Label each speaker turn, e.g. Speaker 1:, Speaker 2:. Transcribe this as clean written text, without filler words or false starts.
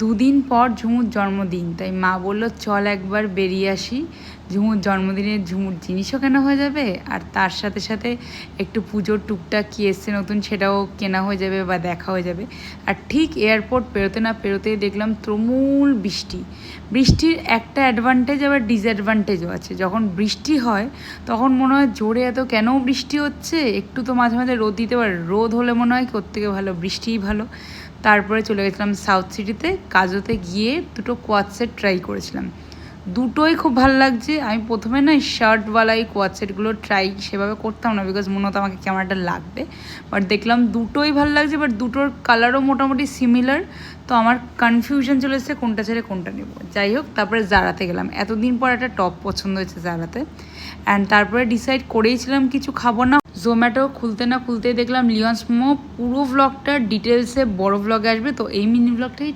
Speaker 1: দুদিন পর ঝুমুর জন্মদিন, তাই মা বললো চল একবার বেরিয়ে আসি, ঝুমুর জন্মদিনে ঝুমুর জিনিসও কেনা হয়ে যাবে আর তার সাথে সাথে একটু পুজোর টুকটাক কী এসছে নতুন সেটাও কেনা হয়ে যাবে বা দেখা হয়ে যাবে। আর ঠিক এয়ারপোর্ট পেরোতে না পেরোতেই দেখলাম তুমুল বৃষ্টি। বৃষ্টির একটা অ্যাডভান্টেজ আবার ডিসঅ্যাডভান্টেজও আছে। যখন বৃষ্টি হয় তখন মনে হয় জোরে এত কেন বৃষ্টি হচ্ছে, একটু তো মাঝে মাঝে রোদ দিতে পারে, রোদ হলে মনে হয় ওর থেকে ভালো বৃষ্টিই ভালো। তারপরে চলে গেছিলাম সাউথ সিটিতে, কাজোতে গিয়ে দুটো কোয়াড সেট ট্রাই করেছিলাম, দুটোই খুব ভালো লাগছে। আমি প্রথমে না শার্টওয়ালা এই কোয়াড সেটগুলো ট্রাই সেভাবে করতাম না, বিকজ মনে হতো আমাকে ক্যামেরাটা লাগবে, বাট দেখলাম দুটোই ভালো লাগছে, বাট দুটোর কালারও মোটামুটি সিমিলার। তো আমার কনফিউশন চলে এসেছে কোনটা ছেড়ে কোনটা নেব। যাই হোক, তারপরে জারাতে গেলাম, এতদিন পর একটা টপ পছন্দ হয়েছে জারাতে। অ্যান্ড তারপরে ডিসাইড করেইছিলাম কিছু খাবো না। জোম্যাটো খুলতে না খুলতেই দেখলাম লিওন্স মোমো। পুরো ভ্লগটা ডিটেলসে বড় ভ্লগে আসবে, তো এই মিনি ভ্লগটাই